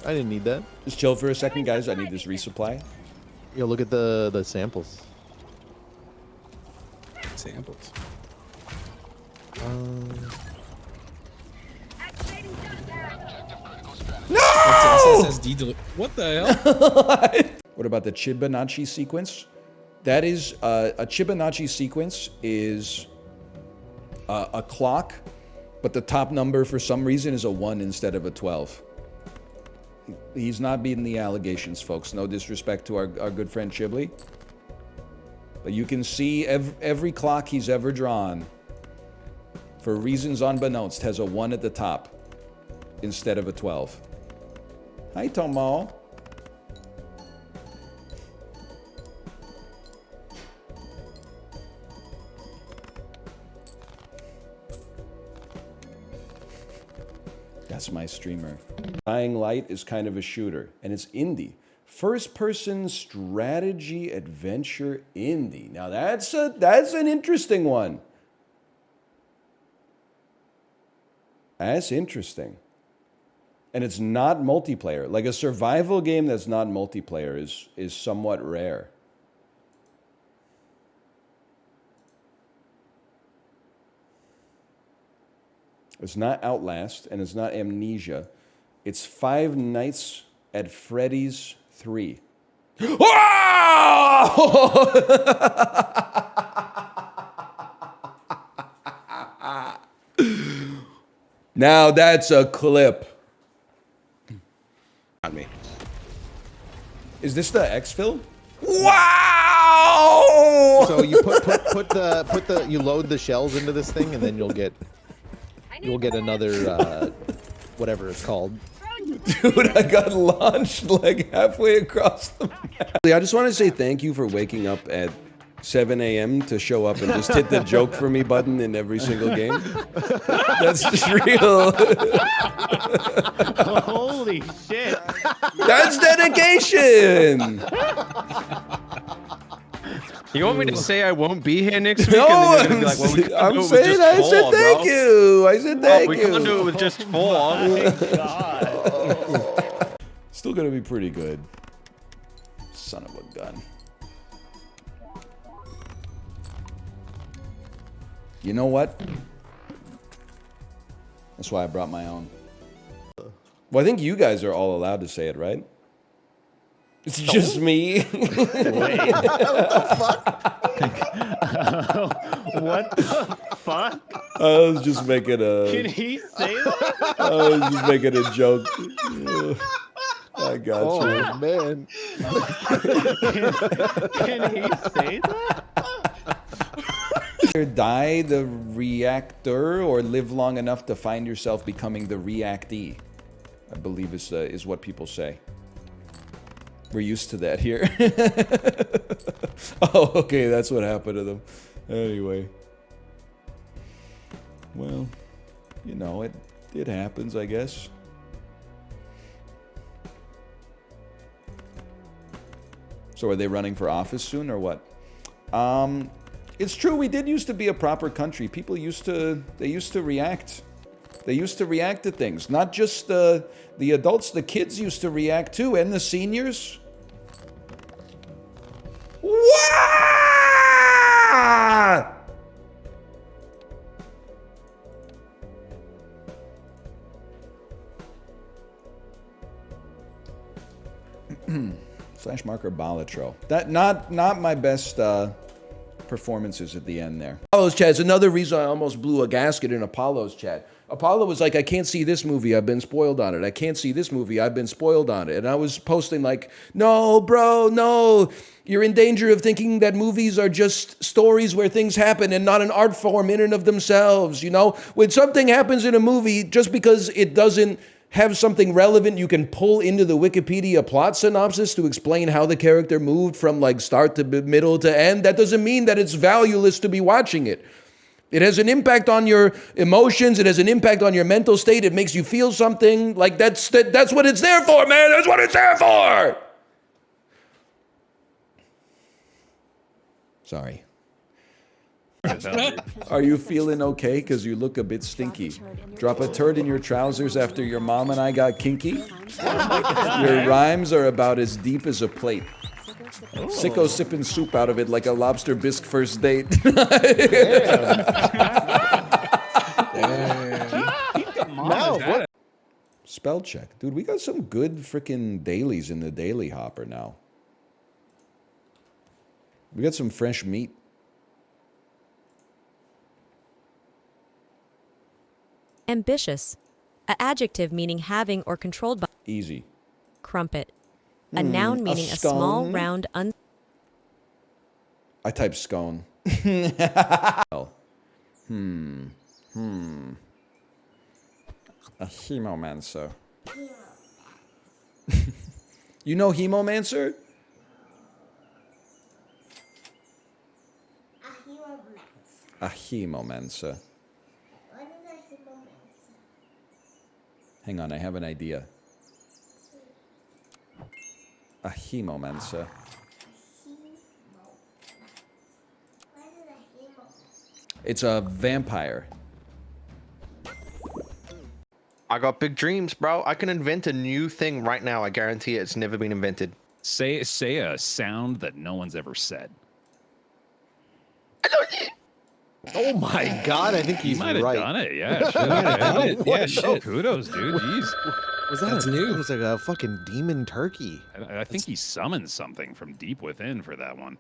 I didn't need that. Just chill for a second, guys. I need this resupply. Yo, look at the samples. Samples. No! SSD what the hell? What about the Fibonacci sequence? That is, a Fibonacci sequence is a clock, but the top number for some reason is a 1 instead of a 12. He's not beating the allegations, folks. No disrespect to our good friend Chibli. But you can see every clock he's ever drawn, for reasons unbeknownst, has a 1 at the top instead of a 12. Hi, Tomo. That's my streamer. Dying Light is kind of a shooter, and it's indie. First-person strategy adventure indie. Now that's an interesting one. That's interesting. And it's not multiplayer. Like a survival game that's not multiplayer is somewhat rare. It's not Outlast, and it's not Amnesia. It's Five Nights at Freddy's 3. Now that's a clip. Not me. Is this the exfil? Wow! So you you load the shells into this thing, and then you'll get another whatever it's called. Dude, I got launched like halfway across the map. I just want to say thank you for waking up at 7 a.m. to show up and just hit the joke for me button in every single game. That's just real. Holy shit. That's dedication. You want me to say I won't be here next week? No, and then you're gonna be like, well, I'm saying I said thank you. I said thank you. We can't do it with just 4. Oh my God. Still gonna be pretty good. Son of a gun. You know what? That's why I brought my own. Well, I think you guys are all allowed to say it, right? It's just me. Wait. What the fuck? What the fuck? I was just making a... Can he say that? I was just making a joke. I got you. Oh, man. Can he say that? Die the reactor or live long enough to find yourself becoming the reactee, I believe is what people say. We're used to that here. Oh, okay, that's what happened to them. Anyway. Well, you know, it happens, I guess. So are they running for office soon or what? It's true, we did used to be a proper country. People used to react. They used to react to things. Not just the adults, the kids used to react too, and the seniors. Wah! Slash marker Batro. That not my best performances at the end there. Apollo's chat is another reason I almost blew a gasket in Apollo's chat. Apollo was like, I can't see this movie, I've been spoiled on it. I can't see this movie, I've been spoiled on it. And I was posting like, no, bro, no. You're in danger of thinking that movies are just stories where things happen and not an art form in and of themselves, you know? When something happens in a movie, just because it doesn't have something relevant you can pull into the Wikipedia plot synopsis to explain how the character moved from like start to middle to end, that doesn't mean that it's valueless to be watching it. It has an impact on your emotions. It has an impact on your mental state. It makes you feel something. Like that's what it's there for, man. That's what it's there for. Sorry. Are you feeling okay? Because you look a bit stinky. Drop a turd in your trousers after your mom and I got kinky? Your rhymes are about as deep as a plate. Sicko sipping soup out of it like a lobster bisque first date. No, Spell check. Dude, we got some good freaking dailies in the Daily Hopper now. We got some fresh meat. Ambitious. A adjective meaning having or controlled by. Easy. Crumpet. A noun meaning a small, scone. round, I typed scone. A hemomancer. You know hemomancer? A hemomancer. Hang on, I have an idea. A hemomancer. It's a vampire. I got big dreams, bro. I can invent a new thing right now. I guarantee it's never been invented. Say a sound that no one's ever said. Oh my god, I think You he's might have right. done it. Yeah, shit. Yeah, shit. Kudos, dude. Jeez. Was that That's new. It was like a fucking demon turkey. I think he summoned something from deep within for that one.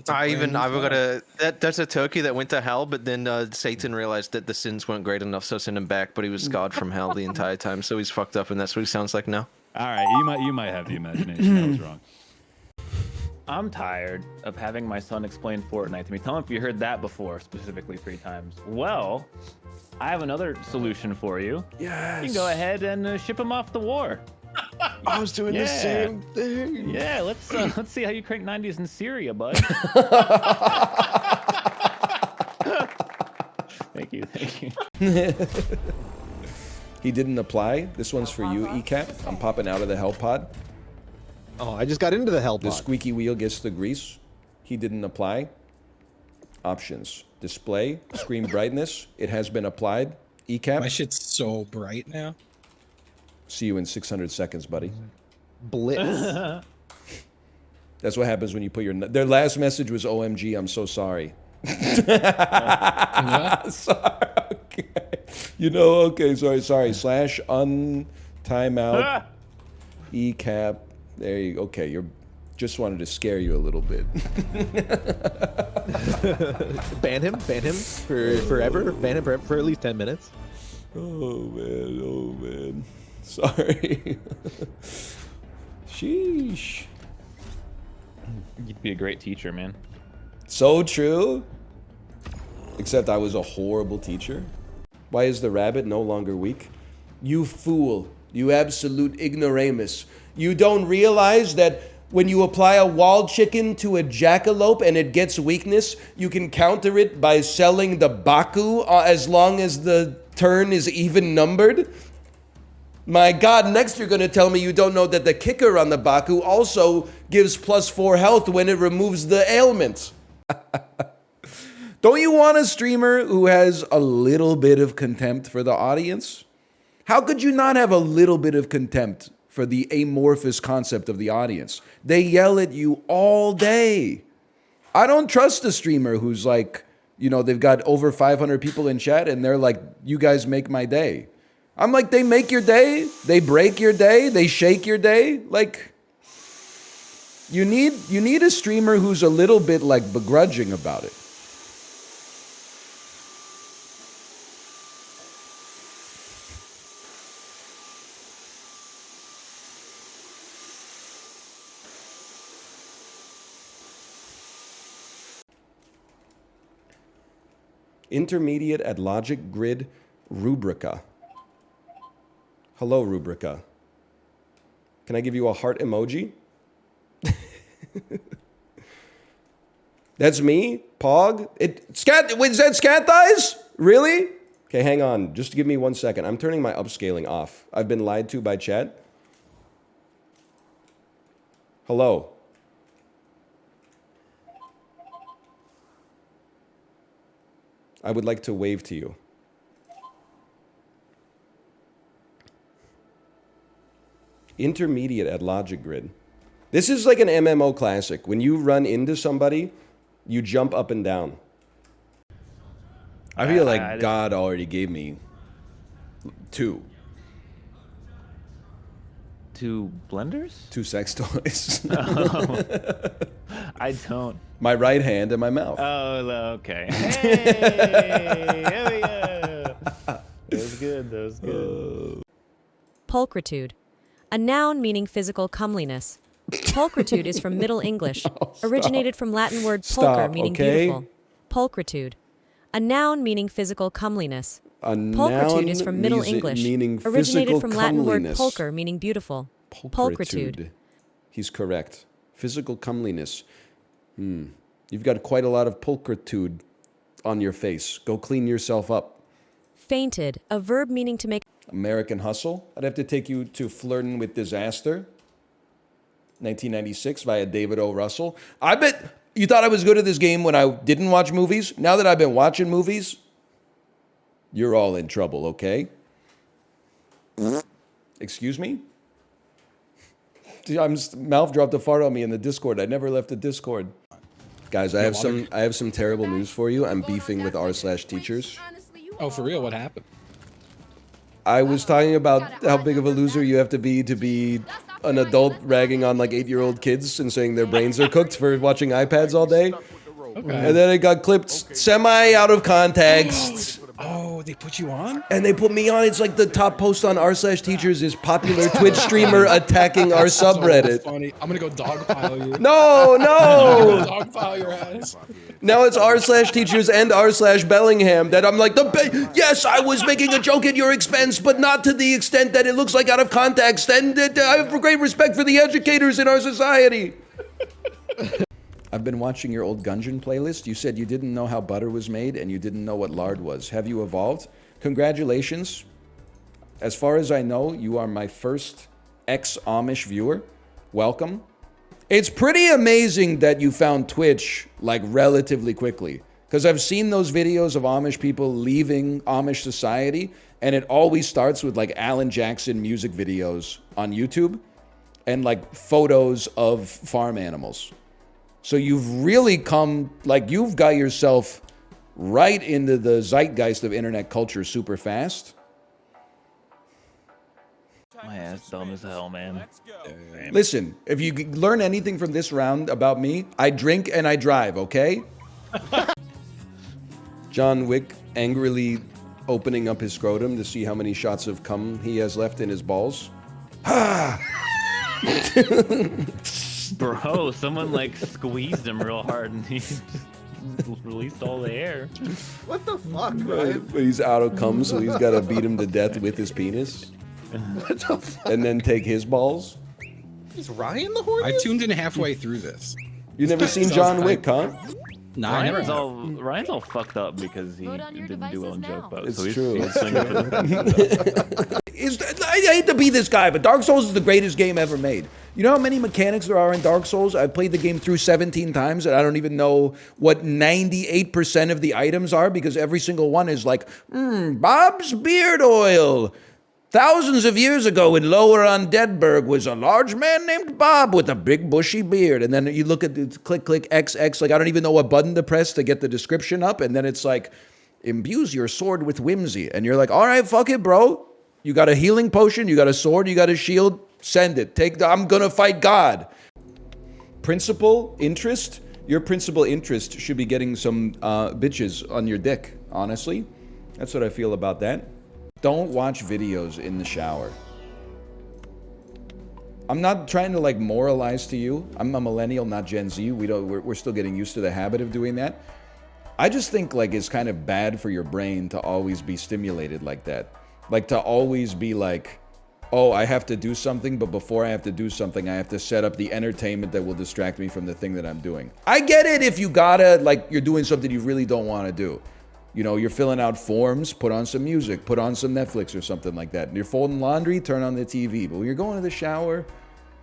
I've got that's a turkey that went to hell, but then Satan realized that the sins weren't great enough, so sent him back. But he was scarred from hell the entire time, so he's fucked up, and that's what he sounds like now. All right, you might have the imagination. I was wrong. I'm tired of having my son explain Fortnite to me. Tell him if you heard that before, specifically 3 times. Well, I have another solution for you. Yes. You can go ahead and ship him off the war. I was doing the same thing. Yeah, let's see how you crank 90s in Syria, bud. Thank you. He didn't apply. This one's for you, ECAP. I'm popping out of the Hellpod. Oh, I just got into the The Hellpod. squeaky wheel gets the grease. He didn't apply. Options. Display. Screen brightness. It has been applied. E ECAP. My shit's so bright now. See you in 600 seconds, buddy. Blitz. That's what happens when you put your... Their last message was, OMG, I'm so sorry. Sorry. Okay. You know, okay, sorry. Slash timeout. ECAP. There you go. Okay, you're... Just wanted to scare you a little bit. Ban him for forever. Ban him for at least 10 minutes. Oh, man. Sorry. Sheesh. You'd be a great teacher, man. So true. Except I was a horrible teacher. Why is the rabbit no longer weak? You fool. You absolute ignoramus. You don't realize that when you apply a wall chicken to a jackalope and it gets weakness, you can counter it by selling the Baku as long as the turn is even numbered? My God, next you're going to tell me you don't know that the kicker on the Baku also gives +4 health when it removes the ailment. Don't you want a streamer who has a little bit of contempt for the audience? How could you not have a little bit of contempt for the amorphous concept of the audience? They yell at you all day. I don't trust a streamer who's like, you know, they've got over 500 people in chat and they're like, you guys make my day. I'm like, they make your day, they break your day, they shake your day. Like, you need a streamer who's a little bit like begrudging about it. Intermediate at Logic Grid Rubrica. Hello, Rubrica. Can I give you a heart emoji? That's me, Pog. Scat. Wait, is that Scat Thighs? Really? Okay, hang on. Just give me 1 second. I'm turning my upscaling off. I've been lied to by chat. Hello. I would like to wave to you. Intermediate at Logic Grid. This is like an MMO classic. When you run into somebody, you jump up and down. I feel like God already gave me 2. 2 blenders? 2 sex toys. I don't. My right hand and my mouth. Oh, okay. Hey, hell yeah. That was good. That was good. Pulchritude. A noun meaning physical comeliness. Pulchritude is from Middle English, originated from Latin word pulcher, meaning beautiful. Pulchritude. A noun meaning physical comeliness. Pulchritude is from Middle English, originated from Latin word pulcher, meaning beautiful. Pulchritude. He's correct. Physical comeliness. You've got quite a lot of pulchritude on your face. Go clean yourself up. Fainted. A verb meaning to make. American Hustle. I'd have to take you to Flirting with Disaster. 1996 via David O. Russell. I bet you thought I was good at this game when I didn't watch movies. Now that I've been watching movies, you're all in trouble, okay? Excuse me? Mouth dropped a fart on me in the Discord. I never left the Discord. Guys, I have some terrible news for you. I'm beefing with r/teachers. Oh, for real? What happened? I was talking about how big of a loser you have to be an adult ragging on like 8-year-old kids and saying their brains are cooked for watching iPads all day. Okay. And then it got clipped semi out of context. Oh, they put you on? And they put me on. It's like the top post on r/teachers is popular Twitch streamer attacking our subreddit. So funny. I'm gonna go dogpile you. No. Dogpile your ass. Now it's r/teachers and r/Bellingham that I'm like, yes, I was making a joke at your expense, but not to the extent that it looks like out of context. And I have great respect for the educators in our society. I've been watching your old Gungeon playlist. You said you didn't know how butter was made and you didn't know what lard was. Have you evolved? Congratulations. As far as I know, you are my first ex-Amish viewer. Welcome. It's pretty amazing that you found Twitch like relatively quickly, because I've seen those videos of Amish people leaving Amish society, and it always starts with like Alan Jackson music videos on YouTube and like photos of farm animals. So you've really come, like you've got yourself right into the zeitgeist of internet culture super fast. My ass dumb as hell, man. Listen, if you learn anything from this round about me, I drink and I drive, okay? John Wick angrily opening up his scrotum to see how many shots of cum he has left in his balls. Bro, someone like squeezed him real hard and he just released all the air. What the fuck, Ryan? He's out of cum, so he's got to beat him to death with his penis. What the fuck? And then take his balls. Is Ryan the horniest? I tuned in halfway through this. You never seen John Wick, huh? No, I never. Ryan's all fucked up because he didn't do well in joke boat. It's so he's, true. He's swinging for the fences. I hate to be this guy, but Dark Souls is the greatest game ever made. You know how many mechanics there are in Dark Souls? I've played the game through 17 times, and I don't even know what 98% of the items are, because every single one is like, Bob's beard oil. Thousands of years ago in Lower Undeadburg was a large man named Bob with a big bushy beard. And then you look at it, click, XX, like I don't even know what button to press to get the description up. And then it's like, imbues your sword with whimsy. And you're like, all right, fuck it, bro. You got a healing potion, you got a sword, you got a shield, send it. I'm gonna fight God. Principal interest? Your principal interest should be getting some bitches on your dick, honestly. That's what I feel about that. Don't watch videos in the shower. I'm not trying to like moralize to you. I'm a millennial, not Gen Z. We're still getting used to the habit of doing that. I just think like it's kind of bad for your brain to always be stimulated like that. Like to always be like, oh, I have to do something, but before I have to do something, I have to set up the entertainment that will distract me from the thing that I'm doing. I get it if you gotta, like you're doing something you really don't want to do. You know, you're filling out forms, put on some music, put on some Netflix or something like that. And you're folding laundry, turn on the TV. But when you're going to the shower,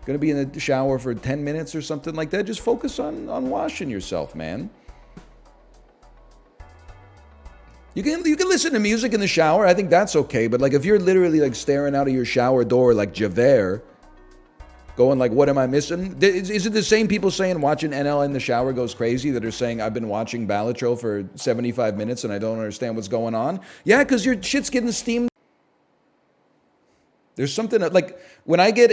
gonna be in the shower for 10 minutes or something like that, just focus on washing yourself, man. You can listen to music in the shower. I think that's okay. But like if you're literally like staring out of your shower door like Javert, going like, what am I missing? Is it the same people saying watching NL in the shower goes crazy that are saying I've been watching Batro for 75 minutes and I don't understand what's going on? Yeah, because your shit's getting steamed. There's something like when I get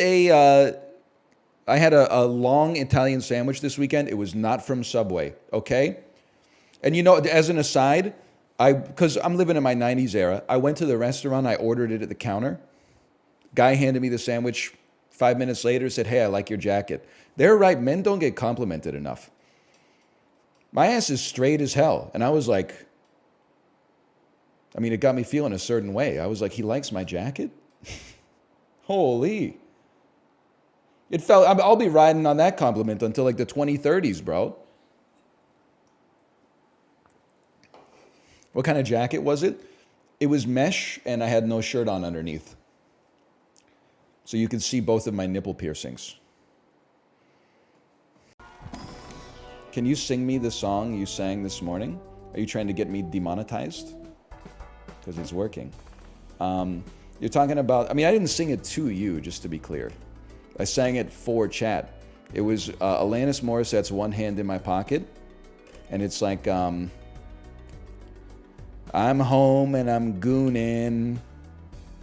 I had a long Italian sandwich this weekend. It was not from Subway, okay? And you know, as an aside, because I'm living in my 90s era, I went to the restaurant, I ordered it at the counter. Guy handed me the sandwich 5 minutes later, said, hey, I like your jacket. They're right, men don't get complimented enough. My ass is straight as hell. And I was like, I mean, it got me feeling a certain way. I was like, he likes my jacket? Holy. It felt, I'll be riding on that compliment until like the 2030s, bro. What kind of jacket was it? It was mesh and I had no shirt on underneath. So you could see both of my nipple piercings. Can you sing me the song you sang this morning? Are you trying to get me demonetized? Because it's working. You're talking about, I mean, I didn't sing it to you, just to be clear. I sang it for chat. It was Alanis Morissette's One Hand in My Pocket. And it's like, I'm home and I'm gooning.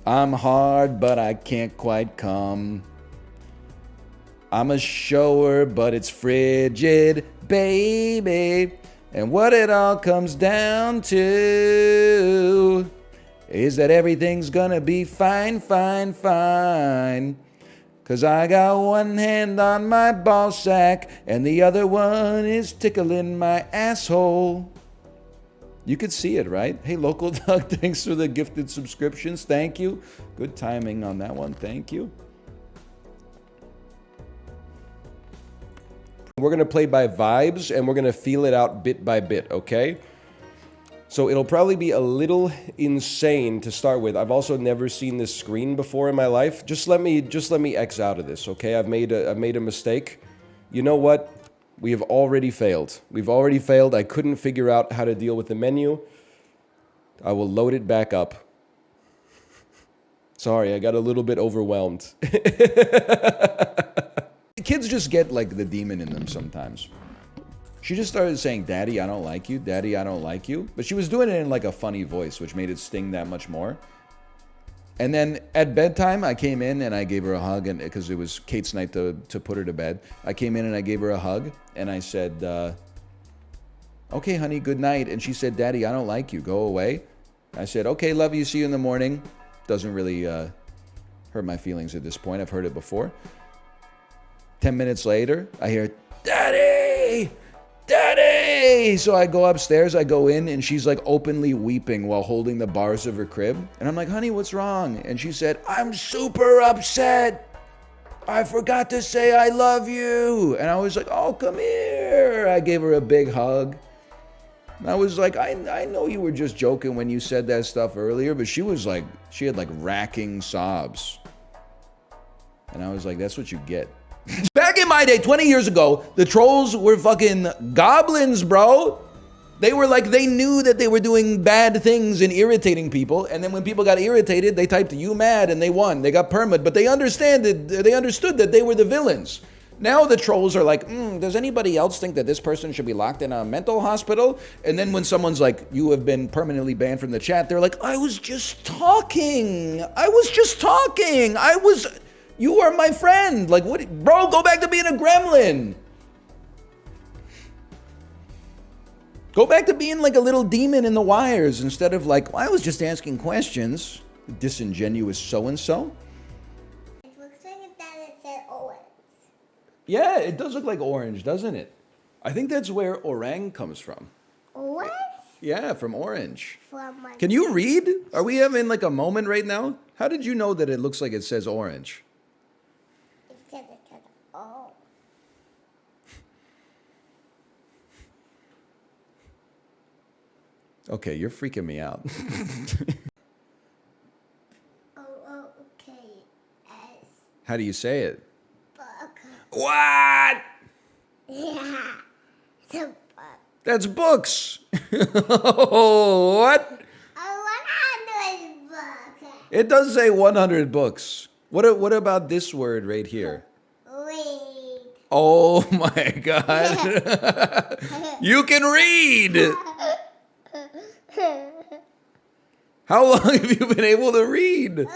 I'm hard, but I can't quite come. I'm a shower, but it's frigid, baby. And what it all comes down to is that everything's gonna be fine, fine, fine. 'Cause I got one hand on my ball sack and the other one is tickling my asshole. You could see it, right? Hey, Local Doug, thanks for the gifted subscriptions. Thank you. Good timing on that one. Thank you. We're going to play by vibes, and we're going to feel it out bit by bit, okay? So it'll probably be a little insane to start with. I've also never seen this screen before in my life. Just let me X out of this, okay? I've made a mistake. You know what? We have already failed. We've already failed. I couldn't figure out how to deal with the menu. I will load it back up. Sorry, I got a little bit overwhelmed. Kids just get like the demon in them sometimes. She just started saying, Daddy, I don't like you. Daddy, I don't like you. But she was doing it in like a funny voice, which made it sting that much more. And then at bedtime, I came in and I gave her a hug, and because it was Kate's night to put her to bed. I came in and I gave her a hug, and I said, okay, honey, good night. And she said, Daddy, I don't like you. Go away. I said, okay, love you. See you in the morning. Doesn't really hurt my feelings at this point. I've heard it before. 10 minutes later, I hear, Daddy! Daddy! So I go upstairs, I go in, and she's like openly weeping while holding the bars of her crib. And I'm like, honey, what's wrong? And she said, I'm super upset. I forgot to say I love you. And I was like, oh, come here. I gave her a big hug. And I was like, I know you were just joking when you said that stuff earlier, but she was like, she had like racking sobs. And I was like, that's what you get. Back in my day, 20 years ago, the trolls were fucking goblins, bro. They were like, they knew that they were doing bad things and irritating people. And then when people got irritated, they typed, you mad, and they won. They got permit, but they understood that they were the villains. Now the trolls are like, does anybody else think that this person should be locked in a mental hospital? And then when someone's like, you have been permanently banned from the chat, they're like, I was just talking. You are my friend. Like, what? Bro, go back to being a gremlin. Go back to being like a little demon in the wires instead of like, well, I was just asking questions. Disingenuous so-and-so. It looks like that it said orange. Yeah, it does look like orange, doesn't it? I think that's where orang comes from. Orange? Yeah, from orange. From my Can you read? Are we having like a moment right now? How did you know that it looks like it says orange? It said oh. Okay, you're freaking me out. Okay. How do you say it? Book. What? Yeah. The book. That's books. What? It does say 100 books. What about this word right here? Read. Oh my God. You can read. How long have you been able to read?